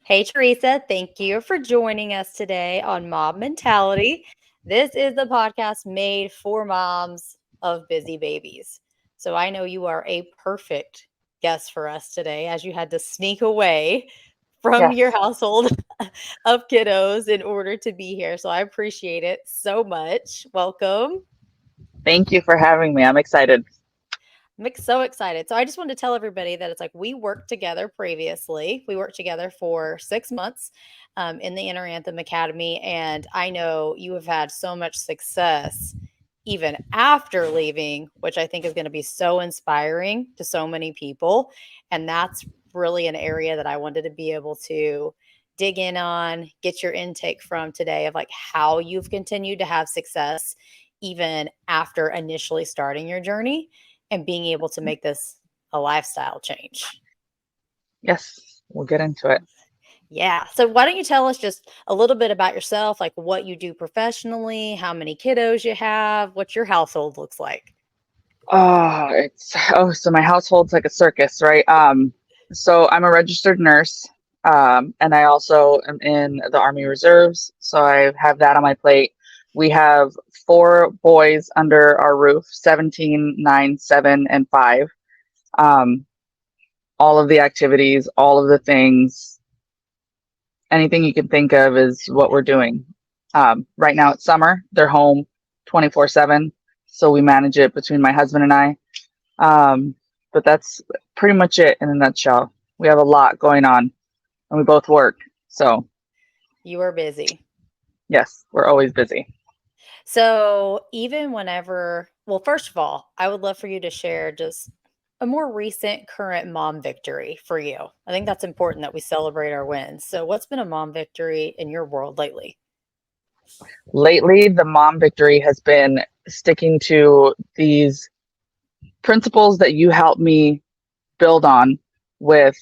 Hey, Teresa, thank you for joining us today on Mom Mentality. This is the podcast made for moms of busy babies. So I know you are a perfect guest for us today as you had to sneak away from your Yes. household of kiddos in order to be here. So I appreciate it so much. Welcome. Thank you for having me. I'm excited. So excited. So I just wanted to tell everybody that it's like we worked together previously. We worked together for 6 months in the Inner Anthem Academy. And I know you have had so much success even after leaving, which I think is going to be so inspiring to so many people. And that's really an area that I wanted to be able to dig in on, get your intake from today of like how you've continued to have success even after initially starting your journey and being able to make this a lifestyle change. Yes, we'll get into it. Yeah. So why don't you tell us just a little bit about yourself, like what you do professionally, how many kiddos you have, what your household looks like? So my household's like a circus, right? So I'm a registered nurse, and I also am in the Army Reserves, so I have that on my plate. We have four boys under our roof, 17, 9, 7, and 5. Um, all of the activities, all of the things, anything you can think of is what we're doing. Right now it's summer. They're home 24/7, so we manage it between my husband and I. But that's pretty much it in a nutshell. We have a lot going on, and we both work. So You are busy. yes, we're always busy. So even whenever, well, first of all, I would love for you to share just a more recent current mom victory for you. I think that's important that we celebrate our wins. So what's been a mom victory in your world lately? Lately, the mom victory has been sticking to these principles that you helped me build on with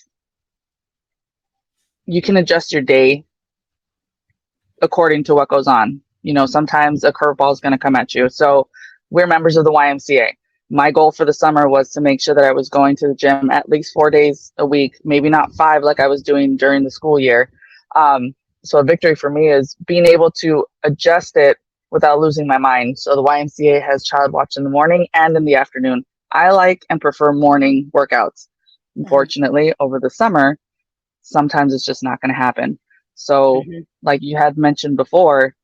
you can adjust your day according to what goes on. Sometimes a curveball is going to come at you. So we're members of the YMCA. My goal for the summer was to make sure that I was going to the gym at least 4 days a week, maybe not 5 like I was doing during the school year. So a victory for me is being able to adjust it without losing my mind. So the YMCA has child watch in the morning and in the afternoon. I like and prefer morning workouts. Mhm, Unfortunately, over the summer, sometimes it's just not going to happen. So, mhm, like you had mentioned before,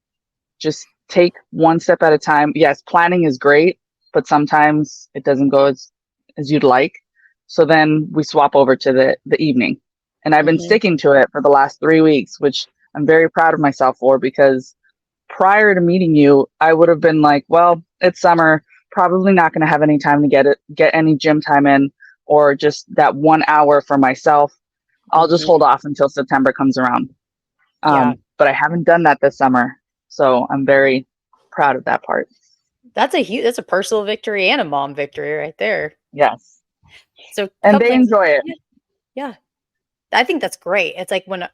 just take one step at a time. Yes, planning is great, but sometimes it doesn't go as you'd like. So then we swap over to the evening. And I've been mhm, sticking to it for the last 3 weeks, which I'm very proud of myself for because prior to meeting you, I would have been like, well, it's summer, probably not going to have any time to get any gym time in or just that 1 hour for myself. I'll just mhm. hold off until September comes around. Yeah, But I haven't done that this summer, so I'm very proud of that part. that's a personal victory and a mom victory right there. Yes, So a and couple they things. enjoy it. Yeah, yeah. I think that's great. It's like when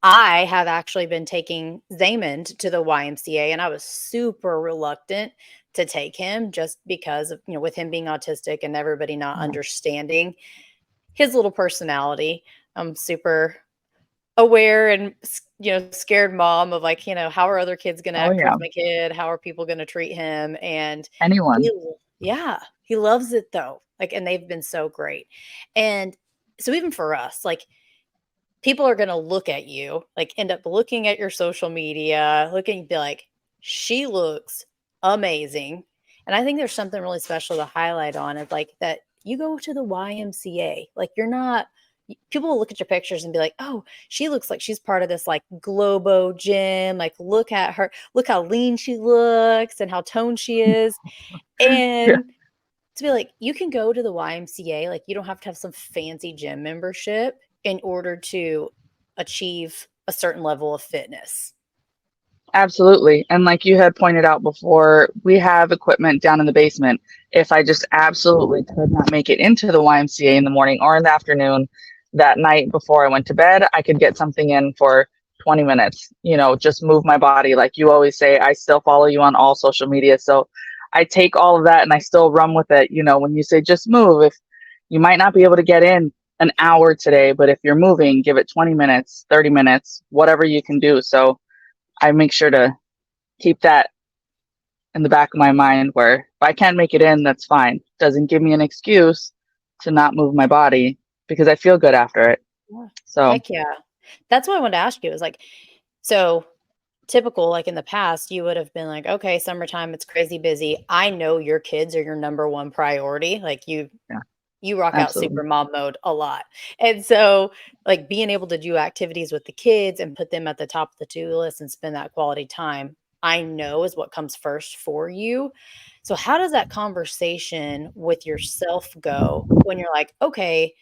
I have actually been taking Zaymond to the YMCA, and I was super reluctant to take him just because of, with him being autistic and everybody not Yeah. understanding his little personality. I'm super aware and scared mom of like, how are other kids going to Oh act yeah, towards my kid? How are people going to treat him? And anyone. he, yeah, he loves it though. Like, and they've been so great. And so even for us, like people are going to look at you, like end up looking at your social media, looking, be like, she looks amazing. And I think there's something really special to highlight on it, like that you go to the YMCA, like you're not, people will look at your pictures and be like, oh, she looks like she's part of this like Globo gym. Like, look at her, look how lean she looks and how toned she is. Yeah, And to be like, you can go to the YMCA, like, you don't have to have some fancy gym membership in order to achieve a certain level of fitness. absolutely. And like you had pointed out before, we have equipment down in the basement. If I just absolutely could not make it into the YMCA in the morning or in the afternoon, that night before I went to bed, I could get something in for 20 minutes, just move my body. Like you always say, I still follow you on all social media. So I take all of that and I still run with it. When you say just move, if you might not be able to get in, an hour today, but if you're moving, give it 20 minutes, 30 minutes, whatever you can do. So I make sure to keep that in the back of my mind where if I can't make it in, that's fine. Doesn't give me an excuse to not move my body because I feel good after it. Yeah. So, Heck yeah. That's what I wanted to ask you is like, so typical, like in the past, you would have been like, okay, summertime, it's crazy busy. I know your kids are your number one priority. Like yeah, you rock out super absolutely. mom mode a lot. And so like being able to do activities with the kids and put them at the top of the to-do list and spend that quality time, I know is what comes first for you. So how does that conversation with yourself go when you're like, okay,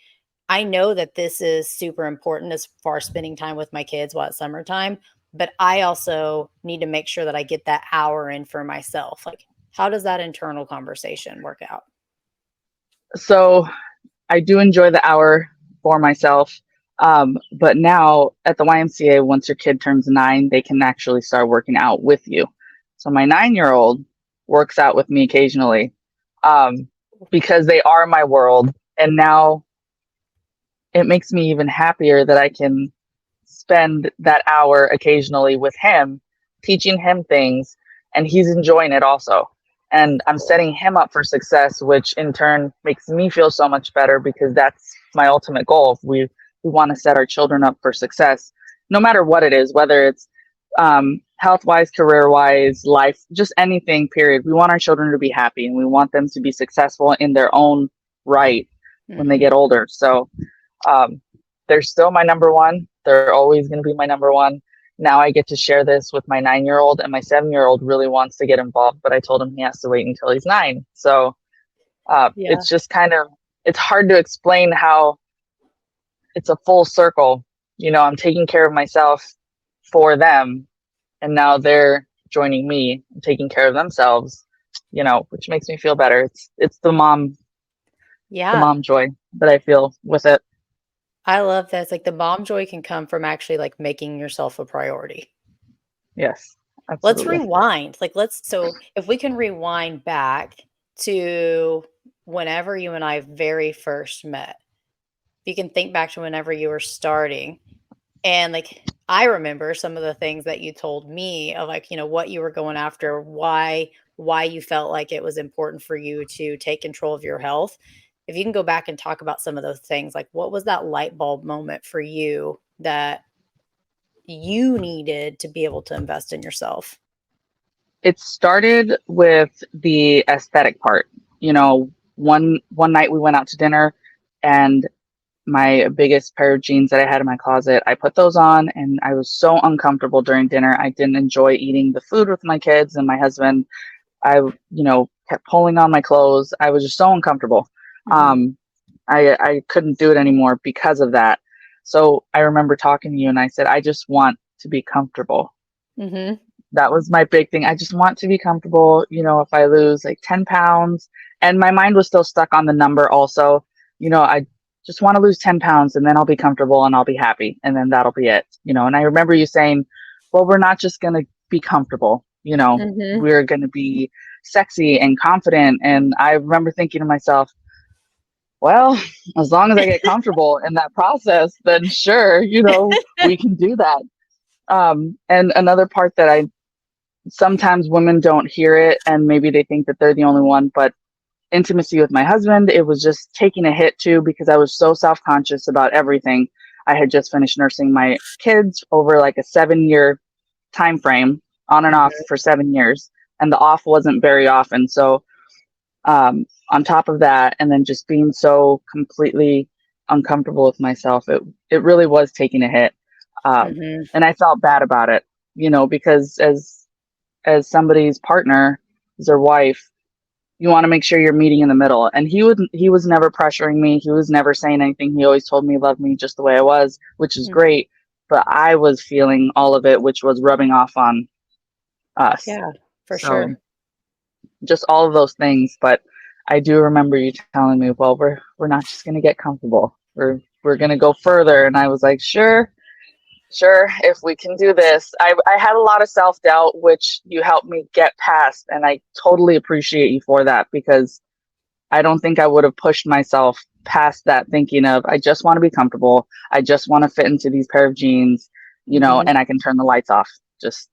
I know that this is super important as far as spending time with my kids while it's summertime, but I also need to make sure that I get that hour in for myself. Like, how does that internal conversation work out? So I do enjoy the hour for myself. But now at the YMCA, once your kid turns 9, they can actually start working out with you. So my 9-year-old works out with me occasionally um, because they are my world. And now it makes me even happier that I can spend that hour occasionally with him, teaching him things, and he's enjoying it also. And I'm Cool. setting him up for success, which in turn makes me feel so much better because that's my ultimate goal. We want to set our children up for success, no matter what it is, whether it's health wise, career wise, life, just anything, period. We want our children to be happy and we want them to be successful in their own right when they Mhm. get older. So um, they're still my number one. They're always going to be my number one. Now I get to share this with my 9-year-old, and my 7-year-old really wants to get involved, but I told him he has to wait until he's 9. So Yeah. it's just kind of it's hard to explain how it's a full circle. I'm taking care of myself for them, and now they're joining me and taking care of themselves. Which makes me feel better. It's the Yeah. mom joy that I feel with it. I love that. It's like the mom joy can come from actually like making yourself a priority. Yes, Let's absolutely. rewind. Like so if we can rewind back to whenever you and I very first met. If you can think back to whenever you were starting. And, like, I remember some of the things that you told me of, like, what you were going after, why you felt like it was important for you to take control of your health. If you can go back and talk about some of those things, like, what was that light bulb moment for you that you needed to be able to invest in yourself? It started with the aesthetic part. One night we went out to dinner, and my biggest pair of jeans that I had in my closet, I put those on, and I was so uncomfortable during dinner. I didn't enjoy eating the food with my kids and my husband. I kept pulling on my clothes. I was just so uncomfortable. Mhm. Um, I couldn't do it anymore because of that. So I remember talking to you, and I said, I just want to be comfortable. Mhm. That was my big thing. I just want to be comfortable, if I lose like 10 pounds. And my mind was still stuck on the number also. I just want to lose 10 pounds and then I'll be comfortable and I'll be happy. And then that'll be it. And I remember you saying, well, we're not just going to be comfortable, Mhm. we're going to be sexy and confident. And I remember thinking to myself, well, as long as I get comfortable in that process, then sure, we can do that. And another part that I sometimes women don't hear it and maybe they think that they're the only one, but intimacy with my husband, it was just taking a hit too because I was so self-conscious about everything. I had just finished nursing my kids over like a 7-year time frame, on and off Mhm. for 7 years, and the off wasn't very often. So on top of that, and then just being so completely uncomfortable with myself, it really was taking a hit. Mhm. And I felt bad about it, because as somebody's partner, as their wife, you want to make sure you're meeting in the middle. And he was never pressuring me. He was never saying anything. He always told me he loved me just the way I was, which is Mhm. great. But I was feeling all of it, which was rubbing off on us. Yeah, for So sure. just all of those things. But I do remember you telling me, well, we're not just gonna get comfortable. We're gonna go further. And I was like, sure, if we can do this. I had a lot of self-doubt, which you helped me get past, and I totally appreciate you for that because I don't think I would have pushed myself past that, thinking of, I just want to be comfortable. I just want to fit into these pair of jeans, Mhm. and I can turn the lights off. Just,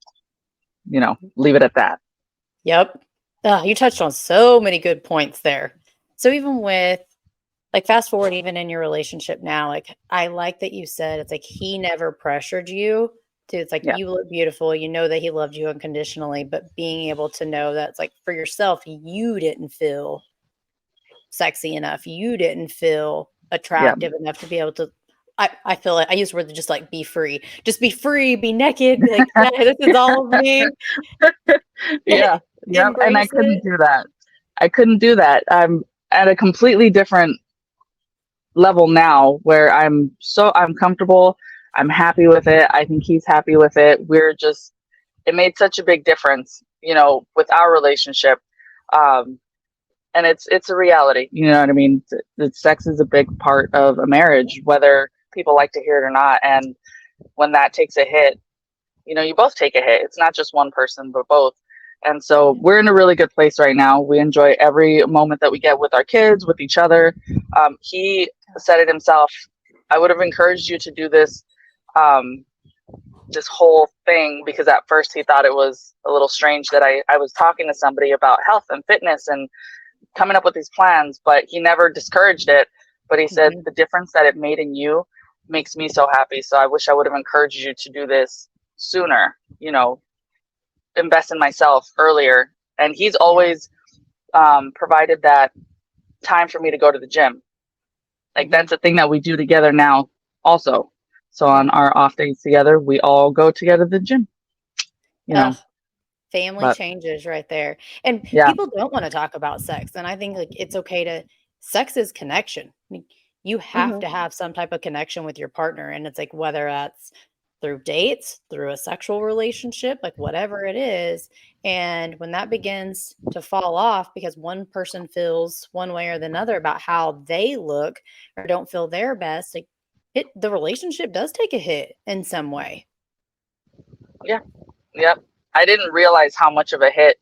leave it at that. Yep. You touched on so many good points there. So even with like fast forward even in your relationship now, like I like that you said it's like he never pressured you to it's like Yeah. you look beautiful, you know that he loved you unconditionally, but being able to know that it's like for yourself, you didn't feel sexy enough. You didn't feel Yeah. attractive enough to be able to I feel like I use the word just like be free. Just be free, be naked, be like, yeah, this is all of me. Yeah. Yep. And I Embrace couldn't it. do that. I couldn't do that. I'm at a completely different level now where I'm comfortable. I'm happy with it. I think he's happy with it. It made such a big difference, with our relationship. Um, and it's a reality, you know what I mean? Sex is a big part of a marriage, whether people like to hear it or not. And when that takes a hit, you both take a hit. It's not just one person, but both. And so Yeah. we're in a really good place right now. We enjoy every moment that we get with our kids, with each other. He said it himself. I would have encouraged you to do um, this whole thing, because at first he thought it was a little strange that I was talking to somebody about health and fitness and coming up with these plans, but he never discouraged it. But he said Mhm. the difference that it made in you makes me so happy. So I wish I would have encouraged you to do this sooner, invest in myself earlier. And he's Yeah. always provided that time for me to go to the gym. Like Mhm. that's a thing that we do together now also. So on Yeah. our off days together, we all go together to the gym, you Ugh, know. family But changes right there. And yeah. people don't wanna talk about sex, and I think, like, it's okay to sex is connection. Like, you have Hmm. to have some type of connection with your partner, and it's, like, whether that's through dates, through a sexual relationship, like, whatever it is, and when that begins to fall off because one person feels one way or the other about how they look or don't feel their best, like, the relationship does take a hit in some way. Yeah. Yep. I didn't realize how much of a hit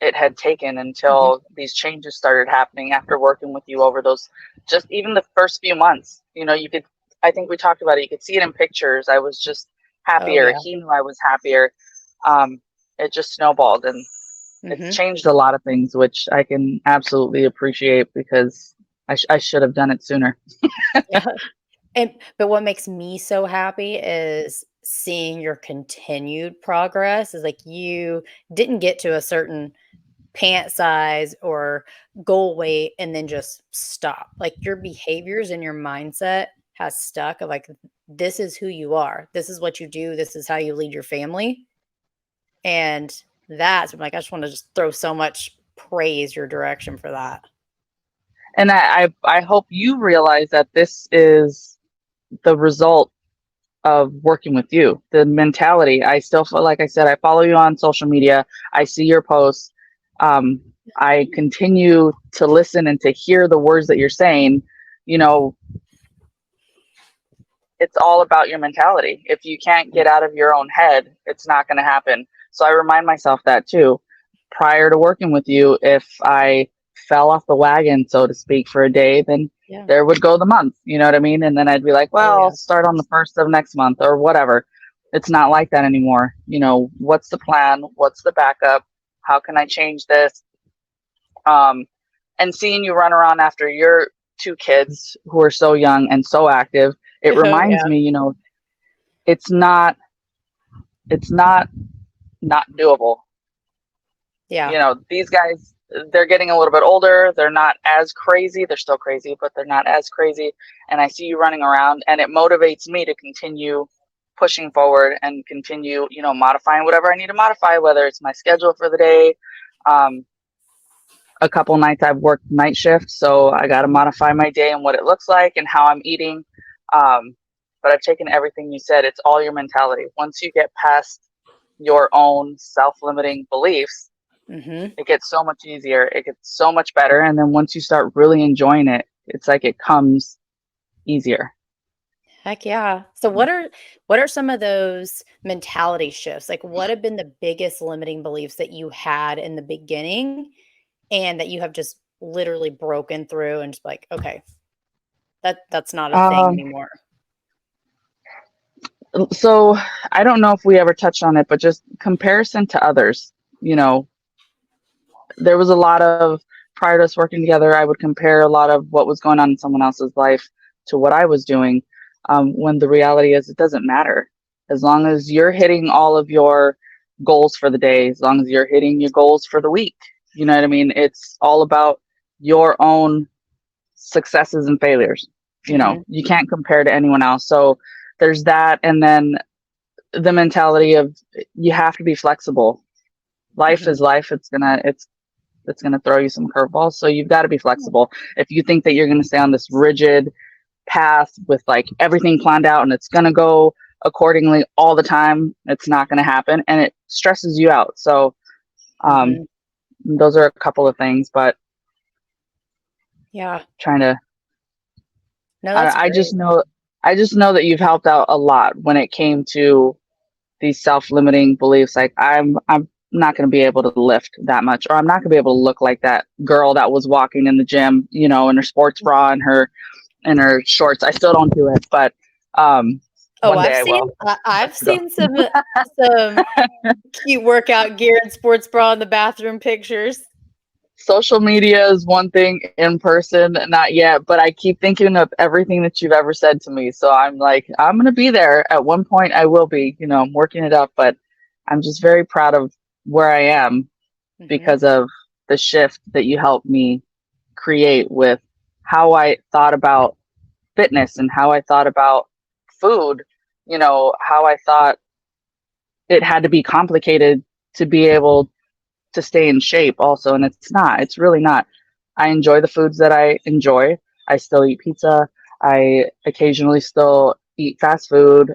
it had taken Mhm. until these changes started happening after working with you over those, just even the first few months. I think we talked about it, you could see it in pictures. I was just Oh, happier. yeah. He knew I was happier. um, it just snowballed, and it's Mhm. changed a lot of things, which I can absolutely appreciate, because I should have done it sooner. Yeah. But what makes me so happy is seeing your continued progress is like you didn't get to a certain pant size or goal weight and then just stop. Like your behaviors and your mindset has stuck of like this is who you are. This is what you do. This is how you lead your family. And that's like I just want to just throw so much praise your direction for that. And I hope you realize that this is the result of working with you. The mentality. I still feel, like I said, I follow you on social media. I see your posts. Um, I continue to listen and to hear the words that you're saying. You know, it's all about your mentality. If you can't get out of your own head, it's not going to happen. So I remind myself that too. Prior to working with you, if I fell off the wagon, so to speak, for a day, then Yeah. there would go the month. You know what I mean? And then I'd be like, Oh well, I'll yeah. start on the first of next month or whatever. It's not like that anymore. What's the plan? What's the backup? How can I change this? Um, and seeing you run around after your two kids who are so young and so active, it Oh reminds yeah. me, it's not it's not doable. Yeah. These guys, they're getting a little bit older. They're not as crazy. They're still crazy, but they're not as crazy. And I see you running around, and it motivates me to continue pushing forward and continue, modifying whatever I need to modify, whether it's my schedule for the day. Um, a couple nights I've worked night shift, so I got to Mhm. modify my day and what it looks like and how I'm eating. Um, but I've taken everything you said. It's all your mentality. Once you get past your own self-limiting beliefs, Mhm. it gets so much easier. It gets so much better. And then once you start really enjoying it, it's like it comes easier. Heck yeah. So what are some of those mentality shifts? Like what have been the biggest limiting beliefs that you had in the beginning and that you have just literally broken through and just like, okay, that's not a thing Um, anymore? so I don't know if we ever touched on it, but just comparison to others. You know, there was a lot of prior to us working together, I would compare a lot of what was going on in someone else's life to what I was doing. When the reality is, it doesn't matter. As long as you're hitting all of your goals for the day, as long as you're hitting your goals for the week, you know what I mean? It's all about your own successes and failures. You know, Mhm, you can't compare to anyone else. So there's that. And then the mentality of you have to be flexible. Life mhm. is life. It's going to throw you some curveballs. So you've got to be flexible. If you think that you're going to stay on this rigid path with like everything planned out and it's going to go accordingly all the time, it's not going to happen and it stresses you out. So um, Mhm. those are a couple of things, but Yeah. trying to, No, that's I just great. know, I just know that you've helped out a lot when it came to these self-limiting beliefs. Like I'm not going to be able to lift that much, or I'm not going to be able to look like that girl that was walking in the gym, you know, in her sports bra and her shorts. I still don't do it, but Oh, one day I will. I've Let's go. seen some cute workout gear and sports bra in the bathroom pictures. Social media is one thing, in person, not yet, but I keep thinking of everything that you've ever said to me. So I'm like, I'm going to be there. At one point, I will be, you know, I'm working it up, but I'm just very proud of where I am Mhm, because of the shift that you helped me create with how I thought about fitness and how I thought about food, you know, how I thought it had to be complicated to be able to stay in shape also. And it's not, it's really not. I enjoy the foods that I enjoy. I still eat pizza. I occasionally still eat fast food.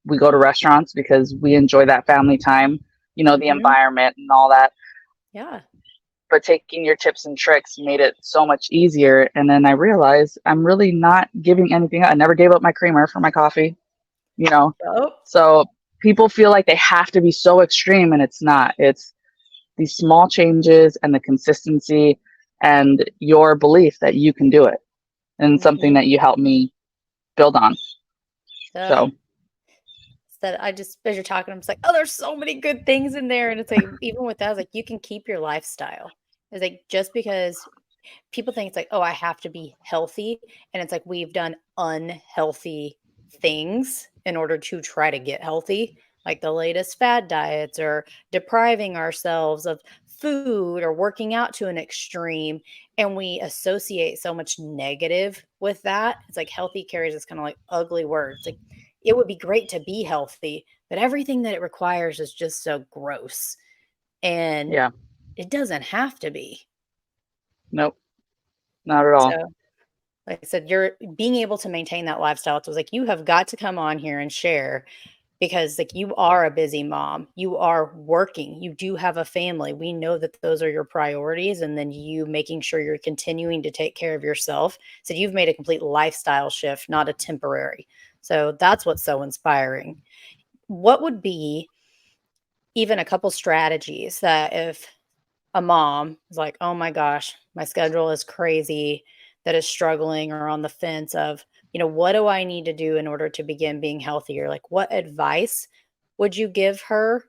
We go to restaurants because we enjoy that family time, you know, the mhm. environment and all that. Yeah. But taking your tips and tricks made it so much easier. And then I realized I'm really not giving anything up. I never gave up my creamer for my coffee, you know. Oh, So people feel like they have to be so extreme, and it's not. It's these small changes and the consistency and your belief that you can do it, and something mhm. that you helped me build on. Ugh. So That I just as you're talking, I'm just like, "Oh, there's so many good things in there," and it's like, even with that, it's like, you can keep your lifestyle. It's like, just because people think it's like, "Oh, I have to be healthy," and it's like we've done unhealthy things in order to try to get healthy, like the latest fad diets or depriving ourselves of food or working out to an extreme, and we associate so much negative with that. It's like healthy carries this kinda like ugly words. Like, it would be great to be healthy, but everything that it requires is just so gross, and yeah, it doesn't have to be. nope, not at So all. like I said, you're being able to maintain that lifestyle. It was like you have got to come on here and share because like you are a busy mom. You are working. You do have a family. We know that those are your priorities and then you making sure you're continuing to take care of yourself. So you've made a complete lifestyle shift, not a temporary. So that's what's so inspiring. What would be even a couple strategies that if a mom is like, "Oh my gosh, my schedule is crazy," that is struggling or on the fence of, "What do I need to do in order to begin being healthier?" Like, what advice would you give her?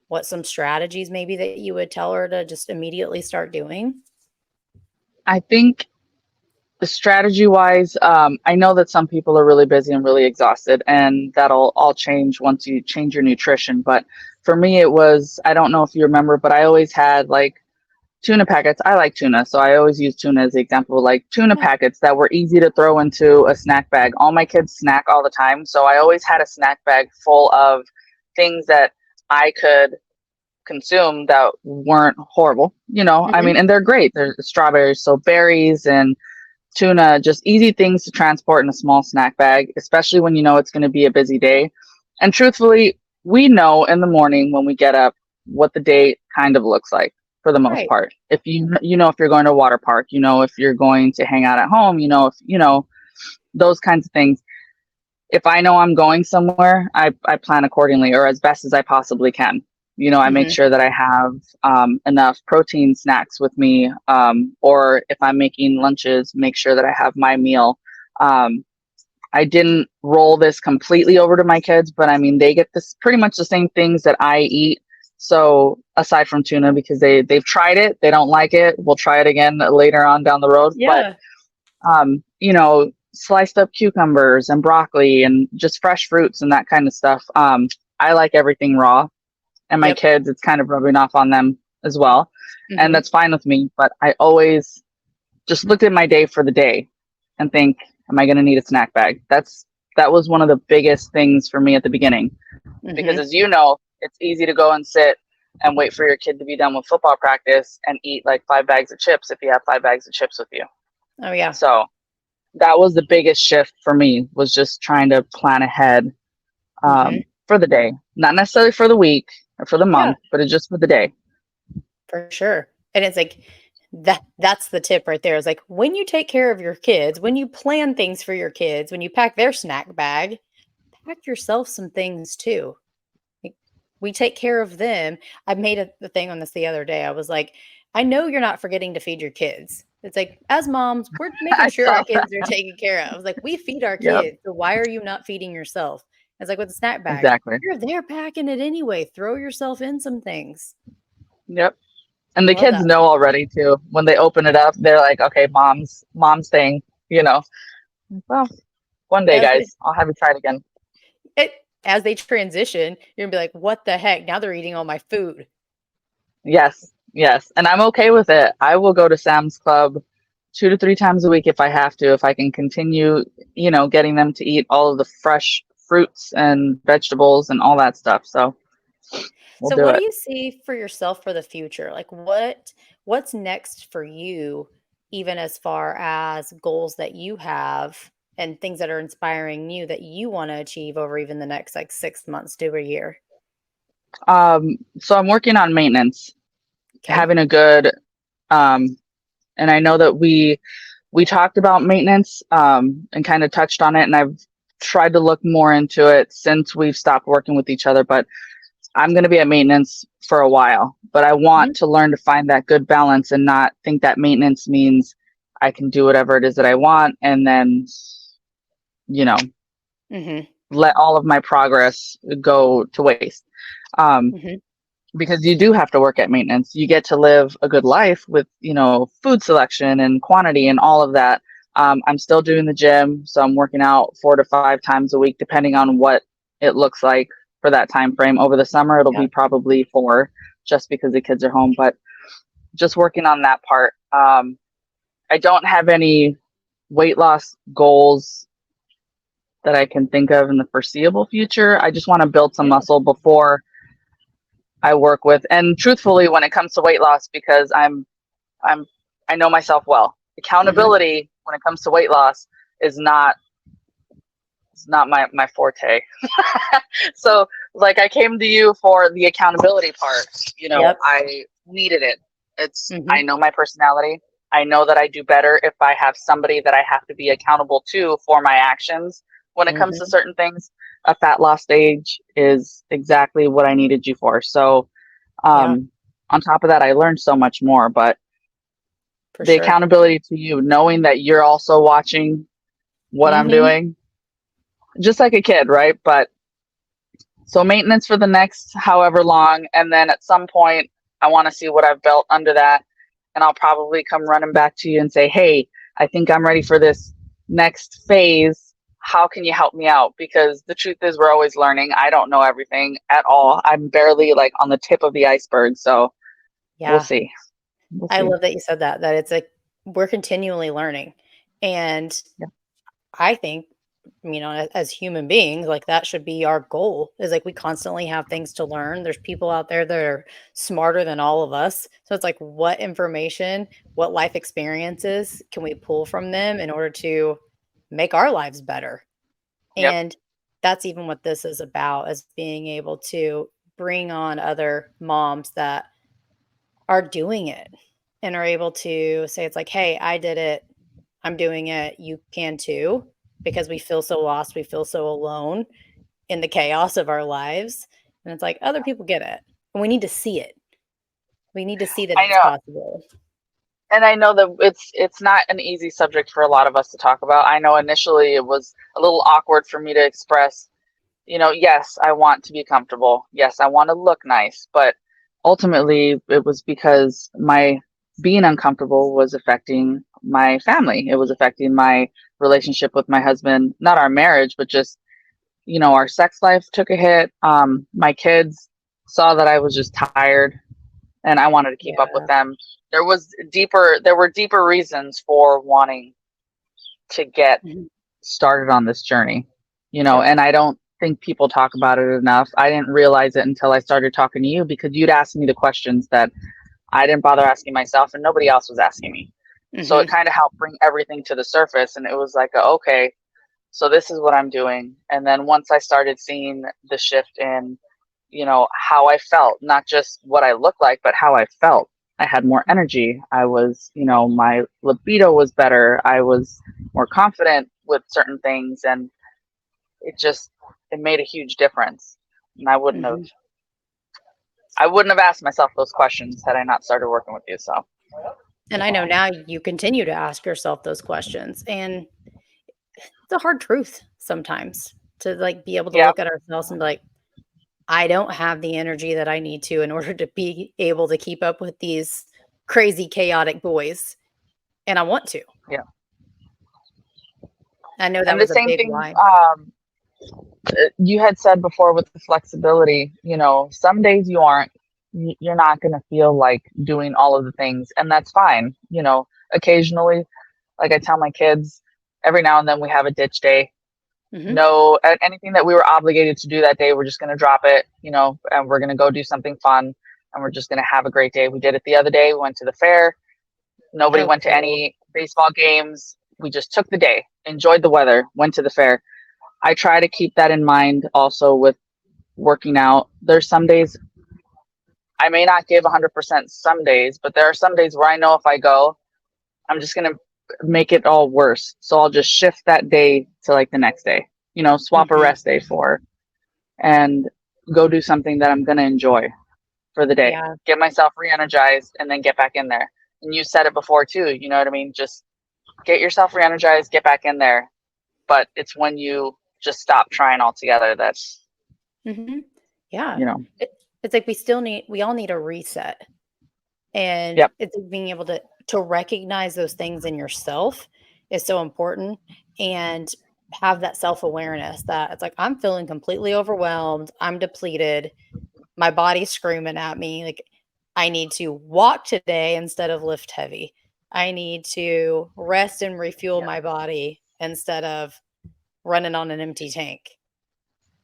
What some strategies maybe that you would tell her to just immediately start doing? I think strategy wise, I know that some people are really busy and really exhausted, and that'll all change once you change your nutrition. But for me, it was, I don't know if you remember, but I always had like tuna packets. I like tuna, so I always use tuna as the example, like tuna Yeah. packets that were easy to throw into a snack bag. All my kids snack all the time, so I always had a snack bag full of things that I could consume that weren't horrible. You know, I Mhm. mean, and they're great. There's strawberries, so berries and tuna, just easy things to transport in a small snack bag, especially when you know it's going to be a busy day. And truthfully, we know in the morning when we get up what the day kind of looks like for the most Right. part. If you know if you're going to a water park, you know if you're going to hang out at home, you know if you know those kinds of things. If I know I'm going somewhere, I plan accordingly or as best as I possibly can. I make Mhm. sure that I have enough protein snacks with me, or if I'm making lunches, make sure that I have my meal. Um, I didn't roll this completely over to my kids, but I mean, they get this pretty much the same things that I eat. So aside from tuna, because they've tried it, they don't like it. We'll try it again later on down the road. But Yeah. sliced up cucumbers and broccoli and just fresh fruits and that kind of stuff. I like everything raw, and my Yep. kids, it's kind of rubbing off on them as well, and Mhm. that's fine with me. But I always just looked at my day for the day and think, am I going to need a snack bag? That was one of the biggest things for me at the beginning, because Mhm. as you know, it's easy to go and sit and wait for your kid to be done with football practice and eat like 5 bags of chips if you have 5 bags of chips with you. Oh, yeah. So that was the biggest shift for me, was just trying to plan ahead, Mhm. for the day, not necessarily for the week or for the Yeah, month, but it's just for the day. for sure. And it's like that's the tip right there. Is like when you take care of your kids, when you plan things for your kids, when you pack their snack bag, pack yourself some things too. Like, we take care of them. I made the thing on this the other day. I was like, I know you're not forgetting to feed your kids. It's like, as moms, we're making I sure our saw that. kids are taken care of. I was like, we feed our Yep, kids. So why are you not feeding yourself? It's like with the snack bag, exactly. you're there packing it anyway. Throw yourself in some things. Yep. And I the love kids that. know already too. When they open it up, they're like, okay, mom's thing, you know. Well, one day, As they, guys, I'll have you try it again. it, as they transition, you're gonna be like, what the heck? Now they're eating all my food. Yes, yes. And I'm okay with it. I will go to Sam's Club 2 to 3 times a week if I have to, if I can continue, getting them to eat all of the fresh fruits and vegetables and all that stuff. So we'll So do what do it. you see for yourself for the future? Like what's next for you even as far as goals that you have and things that are inspiring you that you want to achieve over even the next like 6 months to a year? So I'm working on maintenance, Okay. having a good, um, and I know that we talked about maintenance, and kind of touched on it, and I've tried to look more into it since we've stopped working with each other. But I'm going to be at maintenance for a while, but I Mhm. want to learn to find that good balance and not think that maintenance means I can do whatever it is that I want, and then, you know, Mhm. let all of my progress go to waste. Um, Mhm. because you do have to work at maintenance. You get to live a good life with, food selection and quantity and all of that. I'm still doing the gym, so I'm working out 4 to 5 times a week, depending on what it looks like for that time frame. Over the summer, it'll Yeah. be probably four, just because the kids are home. But just working on that part. I don't have any weight loss goals that I can think of in the foreseeable future. I just want to build some Yeah. muscle before I work with. And truthfully, when it comes to weight loss, because I'm I know myself well. Mhm. Accountability when it comes to weight loss is not it's not my forte. So like I came to you for the accountability part. Yep. I needed it. I Mhm. know my personality. I know that I do better if I have somebody that I have to be accountable to for my actions when it comes to Mhm. certain things. A fat loss stage is exactly what I needed you for. So Yeah, on top of that, I learned so much more. But for the sure. accountability to you, knowing that you're also watching what I'm Mhm. doing, just like a kid, right? But so maintenance for the next however long, and then at some point, I want to see what I've built under that, and I'll probably come running back to you and say, "Hey, I think I'm ready for this next phase. How can you help me out?" Because the truth is, we're always learning. I don't know everything at all. I'm barely like on the tip of the iceberg. So we'll Yeah. see. We'll I see. love that you said that it's like we're continually learning. And Yeah. I think, as human beings, like that should be our goal is like we constantly have things to learn. There's people out there that are smarter than all of us. So it's like what information, what life experiences can we pull from them in order to make our lives better? Yep. And that's even what this is about, is being able to bring on other moms that are doing it and are able to say it's like, "Hey, I did it. I'm doing it. You can too." Because we feel so lost, we feel so alone in the chaos of our lives, and it's like other people get it. And we need to see it. We need to see that I it's know, possible. and I know that it's not an easy subject for a lot of us to talk about. I know initially it was a little awkward for me to express, yes, I want to be comfortable. Yes, I want to look nice, but ultimately it was because my being uncomfortable was affecting my family. It was affecting my relationship with my husband, not our marriage, but just, our sex life took a hit. My kids saw that I was just tired and I wanted to keep up with Yeah. them. There were deeper reasons for wanting to get Mhm. started on this journey, Sure. and I don't think people talk about it enough. I didn't realize it until I started talking to you because you'd asked me the questions that I didn't bother asking myself and nobody else was asking me. So it Hmm. kind of helped bring everything to the surface. And it was like, okay, so this is what I'm doing. And then once I started seeing the shift in, how I felt, not just what I looked like, but how I felt. I had more energy. I was, my libido was better. I was more confident with certain things. And it made a huge difference. And Hmm. I wouldn't have asked myself those questions had I not started working with you. So And I know now you continue to ask yourself those questions. And it's a hard truth sometimes to like be able to yeah, look at ourselves and be like, I don't have the energy that I need to in order to be able to keep up with these crazy, chaotic boys. And I want to. yeah. I know that And the was a same big thing, why. you had said before with the flexibility, some days you're not going to feel like doing all of the things, and that's fine. Occasionally, like I tell my kids, every now and then we have a ditch day. Hmm. No, anything that we were obligated to do that day, we're just going to drop it, and we're going to go do something fun, and we're just going to have a great day. We did it the other day. We went to the fair. Nobody Oh, went to cool. any baseball games. We just took the day, enjoyed the weather, went to the fair. I try to keep that in mind also with working out. There's some days I may not give 100% some days, but there are some days where I know if I go, I'm just going to make it all worse. So I'll just shift that day to like the next day, swap a Hmm. rest day for and go do something that I'm going to enjoy for the day. Yeah. Get myself re energized and then get back in there. And you said it before too, you know what I mean? Just get yourself re energized, get back in there. But it's when you just stop trying altogether that's, Hmm. Yeah. you know, It, it's like we all need a reset. And yep, it's like being able to recognize those things in yourself is so important and have that self-awareness that it's like I'm feeling completely overwhelmed, I'm depleted, my body's screaming at me like I need to walk today instead of lift heavy. I need to rest and refuel yep, my body instead of running on an empty tank.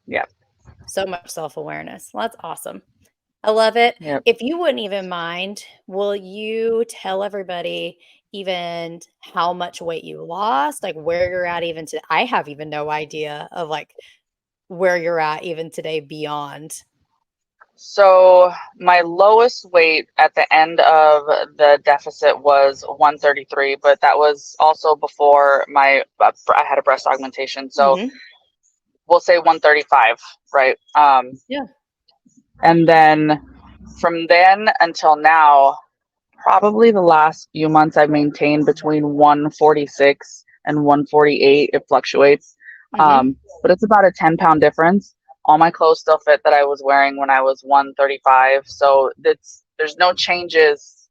yep, So much self-awareness. Well, that's awesome. I love it. yep. If you wouldn't even mind, will you tell everybody even how much weight you lost, like where you're at even to I have even no idea of like where you're at even today beyond. So my lowest weight at the end of the deficit was 133, but that was also before I had a breast augmentation. So Mhm. we'll say 135, right? Yeah. And then from then until now, probably the last few months I've maintained between 146 and 148. It fluctuates. Mhm. But it's about a 10-pound difference. All my clothes still fit that I was wearing when I was 135. So there's no changes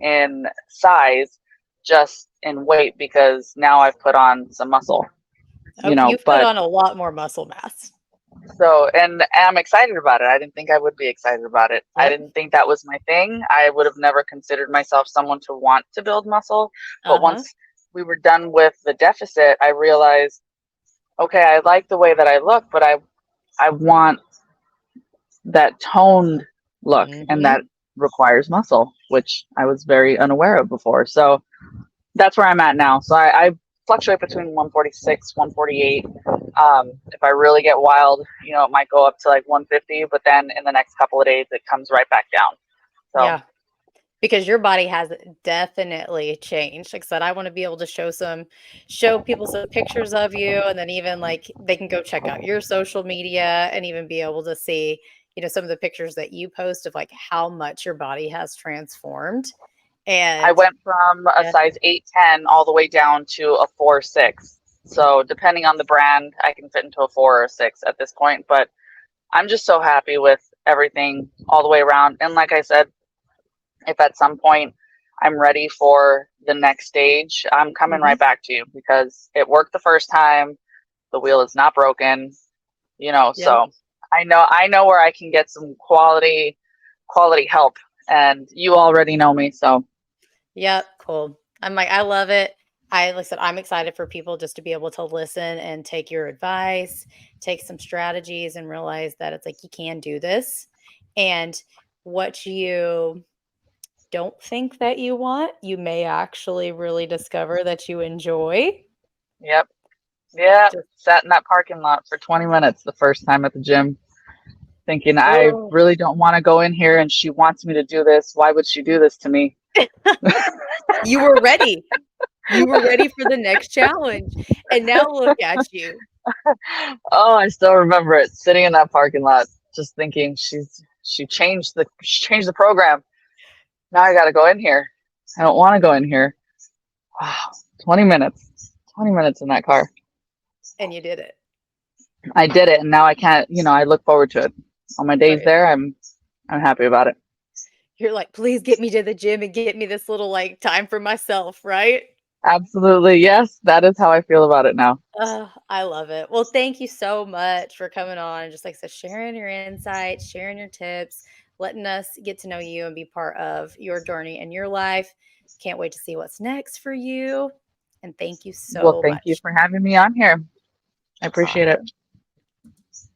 in size, just in weight because now I've put on some muscle, Oh, you've put but on a lot more muscle mass. so, and I'm excited about it. I didn't think I would be excited about it. I Yep. didn't think that was my thing. I would have never considered myself someone to want to build muscle. But Uh-huh. once we were done with the deficit, I realized, okay, I like the way that I look, but I want that toned look, and that Mhm. requires muscle, which I was very unaware of before. So that's where I'm at now. So I fluctuate between 146, 148. If I really get wild, it might go up to like 150, but then in the next couple of days, it comes right back down. So Yeah. Because your body has definitely changed. Like I said, I want to be able to show people some pictures of you, and then even like they can go check out your social media and even be able to see, some of the pictures that you post of like how much your body has transformed. I And went from a yeah, size 8'10" all the way down to a 4'6". So depending on the brand, I can fit into a 4 or a 6 at this point. But I'm just so happy with everything all the way around. And like I said, if at some point I'm ready for the next stage, I'm coming mhm, right back to you because it worked the first time. The wheel is not broken, yep, so I know where I can get some quality help, and you already know me, so yep, cool. I'm like, I love it. Like I said, I'm excited for people just to be able to listen and take your advice, take some strategies, and realize that it's like you can do this. And what you don't think that you want, you may actually really discover that you enjoy. yep. Yeah, Just, sat in that parking lot for 20 minutes the first time at the gym, thinking I oh, really don't want to go in here and she wants me to do this. Why would she do this to me? you were ready. You were ready for the next challenge. And now look at you. Oh, I still remember it, sitting in that parking lot, just thinking she changed the program. Now I got to go in here. I don't want to go in here. Wow, 20 minutes. 20 minutes in that car. And you did it. I did it, and now I can't, I look forward to it. On my days Right. there, I'm happy about it. You're like, please get me to the gym and get me this little like time for myself, right? Absolutely. Yes, that is how I feel about it now. I love it. Well, thank you so much for coming on and just like I said, sharing your insights, sharing your tips, letting us get to know you and be part of your journey in your life. Can't wait to see what's next for you. And thank you Well, so thank you much. for having me on here. I appreciate Awesome. it.